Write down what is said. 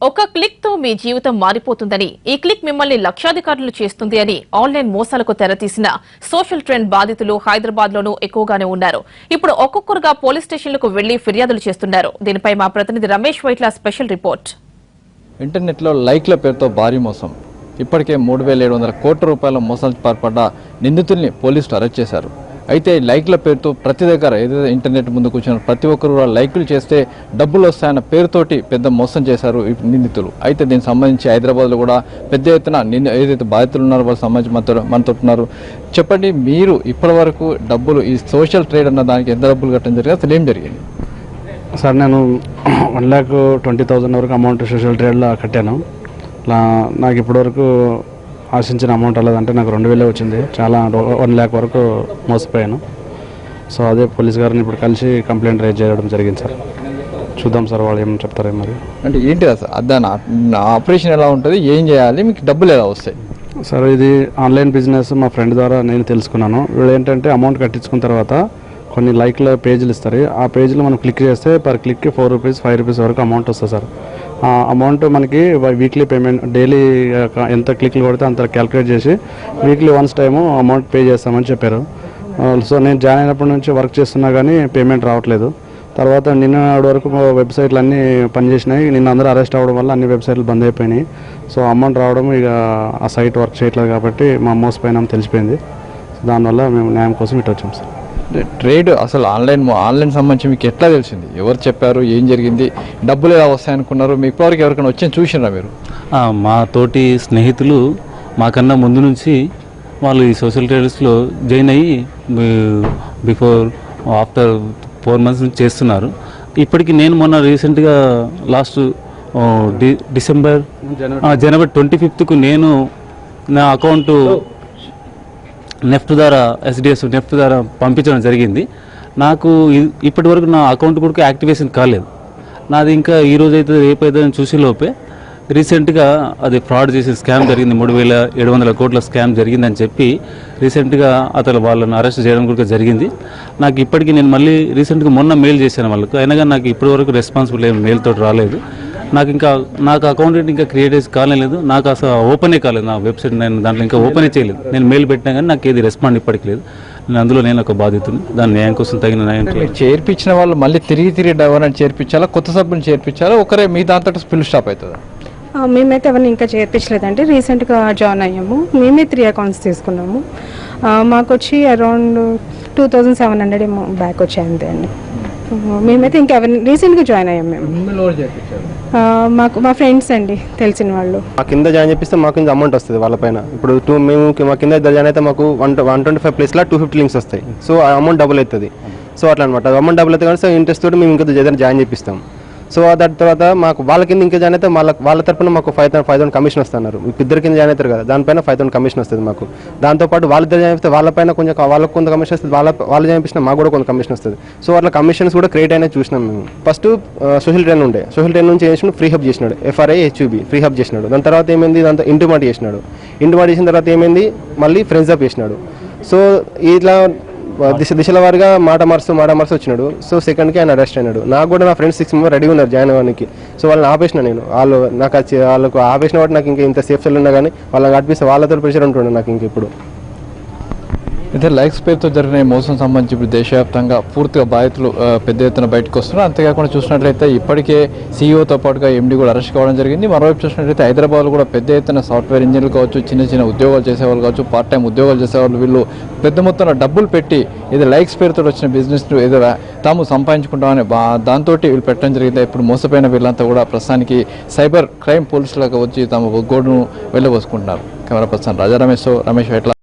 ఒక క్లిక్ తో మీ జీవితం మారిపోతుందని, ఈ క్లిక్ మిమ్మల్ని లక్షాధికారులు చేస్తుంది అని ఆన్లైన్ మోసాలకు తెరతీసిన సోషల్ ట్రెండ్ బాధితులు హైదరాబాద్ లోనూ ఎక్కువగానే ఉన్నారు. ఇప్పుడు ఒక్కొక్కరుగా పోలీస్ స్టేషన్లకు వెళ్లి ఫిర్యాదులు చేస్తున్నారు. దీనిపై మా ప్రతినిధి Ramesh Vaitla special report. Internet లో లైక్ల పేరుతో భారీ మోసం. ఇప్పటికే 3,700 కోట్ల రూపాయల మోసాలకు పాల్పడ్డ నిందితుల్ని పోలీసులు అరెస్ట్ చేశారు. అయితే లైక్ల పేరుతో ప్రతి దగ్గర ఏదైతే ఇంటర్నెట్ ముందు కూర్చున్న ప్రతి ఒక్కరు కూడా లైకులు చేస్తే డబ్బులు వస్తాయన్న పేరుతోటి పెద్ద మోసం చేశారు ఈ నిందితులు. అయితే దీనికి సంబంధించి హైదరాబాద్లో కూడా పెద్ద ఎత్తున ఏదైతే బాధితులు ఉన్నారో వాళ్ళకి సంబంధించి మనతో ఉన్నారు. చెప్పండి, మీరు ఇప్పటి వరకు డబ్బులు ఈ సోషల్ ట్రేడ్ అన్న దానికి ఎంత డబ్బులు కట్టడం జరిగింది, అసలు ఏం జరిగింది? సార్, నేను 1,20,000 వరకు అమౌంట్ సోషల్ ట్రేడ్లో కట్టాను. నాకు ఇప్పటివరకు ఆశించిన అమౌంట్ అలాదంటే నాకు 2,000 వచ్చింది. చాలా 1 lakh వరకు మోసపోయాను. సో అదే పోలీస్ గారిని ఇప్పుడు కలిసి కంప్లైంట్ రైజ్ చేయడం జరిగింది సార్. చూద్దాం సార్ వాళ్ళు ఏం చెప్తారో. మరి అంటే ఏంటి సార్ దాని ఆపరేషన్ ఎలా ఉంటుంది, ఏం చేయాలి, మీకు డబ్బులు ఎలా వస్తాయి? సార్, ఇది ఆన్లైన్ బిజినెస్. మా ఫ్రెండ్ ద్వారా నేను తెలుసుకున్నాను. వీళ్ళు ఏంటంటే అమౌంట్ కట్టించుకున్న తర్వాత కొన్ని లైక్ల పేజీలు ఇస్తారు. ఆ పేజీలో మనం క్లిక్ చేస్తే పర్ క్లిక్కి 4 రూపీస్ 5 రూపీస్ వరకు అమౌంట్ వస్తుంది సార్. ఆ అమౌంట్ మనకి వీక్లీ పేమెంట్, డైలీ ఎంత క్లిక్లు కొడితే అంత క్యాలిక్యులేట్ చేసి weekly once time amount pay చేస్తామని చెప్పారు. సో నేను జాయిన్ అయినప్పటి నుంచి వర్క్ చేస్తున్నా కానీ పేమెంట్ రావట్లేదు. తర్వాత నిన్నటి వరకు వెబ్సైట్లు అన్నీ పనిచేసినాయి. నిన్న అందరూ అరెస్ట్ అవ్వడం వల్ల అన్ని వెబ్సైట్లు బంద్ అయిపోయినాయి. సో అమౌంట్ రావడం ఇక ఆ సైట్ వర్క్ చేయట్లేదు కాబట్టి మా మోసపోయినాం తెలిసిపోయింది. దానివల్ల మేము న్యాయం కోసం ఇటు వచ్చాం సార్. ట్రేడ్ అసలు ఆన్లైన్ సంబంధించి మీకు ఎట్లా తెలిసింది? ఎవరు చెప్పారు, ఏం జరిగింది, డబ్బులు ఎలా వస్తాయనుకున్నారు? మీ ఇప్పటివరకు ఎవరికైనా వచ్చి చూసినారా మీరు? మా తోటి స్నేహితులు మాకన్నా ముందు నుంచి వాళ్ళు ఈ సోషల్ ట్రేడర్స్లో జాయిన్ అయ్యి ఆఫ్టర్ 4 months నుంచి చేస్తున్నారు. ఇప్పటికి నేను మొన్న రీసెంట్గా లాస్ట్ జనవరి 25th నేను నా అకౌంట్ నెఫ్ట్ ద్వారా SDS నెఫ్ట్ ద్వారా పంపించడం జరిగింది. నాకు ఇప్పటి వరకు నా అకౌంట్ కూడా యాక్టివేషన్ కాలేదు. నాది ఇంకా ఈరోజు అయితే రేపు అయితే చూసే లోపే రీసెంట్గా అది ఫ్రాడ్ చేసి స్కామ్ జరిగింది, 3,700 కోట్ల స్కామ్ జరిగిందని చెప్పి రీసెంట్గా అతను వాళ్ళని అరెస్ట్ చేయడం కూడా జరిగింది. నాకు ఇప్పటికీ నేను మళ్ళీ రీసెంట్గా మొన్న మెయిల్ చేశాను వాళ్ళకు, అయినా కానీ నాకు ఇప్పటి వరకు రెస్పాన్సిబుల్ ఏం మెయిల్ తోటి రాలేదు. నాకు అకౌంట్ ఇంకా క్రియేట్ చేసి కాలేదు. నాకు అసలు ఓపెనే కాలేదు నా వెబ్సైట్. నేను దాంట్లో ఇంకా ఓపెనే చేయలేదు. నేను మెయిల్ పెట్టినా కానీ నాకు ఏది రెస్పాండ్ ఇప్పటికి లేదు. అందులో నేను ఒక బాధితుని. దాని న్యాయం కోసం తగిన న్యాయం చేర్పించిన వాళ్ళు మళ్ళీ తిరిగి ఎవరైనా చేర్పించాలా, కొత్త సభ్యులు చేర్పించాలా, ఒకరే మీ దాంతో ఫుల్ స్టాప్ అవుతుందా? మేమైతే ఎవరిని ఇంకా చేర్పించలేదండి. రీసెంట్గా జాయిన్ అయ్యాము. మేమే 3 అకౌంట్స్ తీసుకున్నాము. మాకు వచ్చి అరౌండ్ 2,700 ఏమో బ్యాక్ వచ్చాయి అంతే అండి. మేమైతే ఇంకా ఎవరిని రీసెంట్గా జాయిన్ అయ్యాము. మా ఫ్రెండ్స్ అండి, తెలిసిన వాళ్ళు. మా కింద జాయిన్ చేపిస్తే మాకు కింద అమౌంట్ వస్తుంది వాళ్ళపైన. ఇప్పుడు మేము మా కింద జాయిన్ అయితే మాకు 125 ప్లేస్లో 250 లింక్స్ వస్తాయి. సో ఆ అమౌంట్ డబుల్ అవుతుంది. సో అట్లా అనమాట. అమౌంట్ డబుల్ అవుతుంది కానీ సో ఇంట్రెస్ట్ తోటి మేము ఇంకా జాయిన్ చేపిస్తాం. సో దాని తర్వాత మాకు వాళ్ళ కింద ఇంకా జాయిన్ అయితే వాళ్ళ తరపున మాకు 5,000 కమిషన్ వస్తున్నారు. ఇద్దరు కింద జాయిన్ అవుతారు కదా, దానిపైన 5,000 కమిషన్ వస్తుంది మాకు. దాంతోపాటు వాళ్ళిద్దరు జాయిన్ అయితే వాళ్ళపైన వాళ్ళకు కొంత కమిషన్ వస్తుంది, వాళ్ళు జాయిన్ చేసిన మాకు కూడా కొంత కమిషన్ వస్తుంది. సో అట్లా కమిషన్స్ కూడా క్రియేట్ అయినా చూసినాం మేము. ఫస్ట్ సోషల్ ట్రెండ్ ఉండే, సోషల్ ట్రెండ్ నుంచి చేసిన ఫ్రీ హబ్ చేసినాడు, FRIHUB ఫ్రీ హబ్ చేసినాడు. దాని తర్వాత ఏమైంది, దాంతో ఇంటిమార్ట్ చేసినాడు. ఇంటిమార్ట్ చేసిన తర్వాత ఏమైంది, మళ్ళీ ఫ్రెండ్స్ అప్ చేసినాడు. సో ఇట్లా దిశల వారిగా మాట మార్చు వచ్చినాడు. సో సెకండ్కి ఆయన అరెస్ట్ అయినాడు. నాకు కూడా నా ఫ్రెండ్స్ 6 members రెడీ ఉన్నారు జాయిన్ అవ్వడానికి. సో వాళ్ళని ఆపేసిన నేను. వాళ్ళకు ఆపేసిన వాటి నాకు ఇంకా ఇంత సేఫ్ సెల్ ఉన్నా కానీ వాళ్ళని ఆడిపిస్తే వాళ్ళతో ప్రెషర్ ఉంటుండే నాకు ఇంక ఇప్పుడు. అయితే లైక్స్ పేరుతో జరిగిన మోసం సంబంధించి ఇప్పుడు దేశవ్యాప్తంగా పూర్తిగా బాధితులు పెద్ద ఎత్తున బయటకు వస్తున్నారు. అంతేకాకుండా చూసినట్లయితే ఇప్పటికే CEOతో పాటుగా MD కూడా అరెస్ట్ కావడం జరిగింది. మరోవైపు చూసినట్లయితే హైదరాబాద్లో కూడా పెద్ద ఎత్తున సాఫ్ట్వేర్ ఇంజనీర్లు కావచ్చు, చిన్న ఉద్యోగాలు చేసేవాళ్ళు కావచ్చు, పార్ట్ టైం ఉద్యోగాలు చేసేవాళ్ళు, వీళ్ళు పెద్ద మొత్తంలో డబ్బులు పెట్టి ఏదో లైక్స్ పేరుతో వచ్చిన బిజినెస్ ఏదో తాము సంపాదించుకుంటామని దాంతో వీళ్ళు పెట్టడం జరిగింది. ఇప్పుడు మోసపోయిన వీళ్ళంతా కూడా ప్రస్తుతానికి సైబర్ క్రైమ్ పోలీసులకు వచ్చి తమ గోడును వెళ్ళబోసుకుంటున్నారు. కెమెరా పర్సన్ రాజా రమేష్ వైట్ల.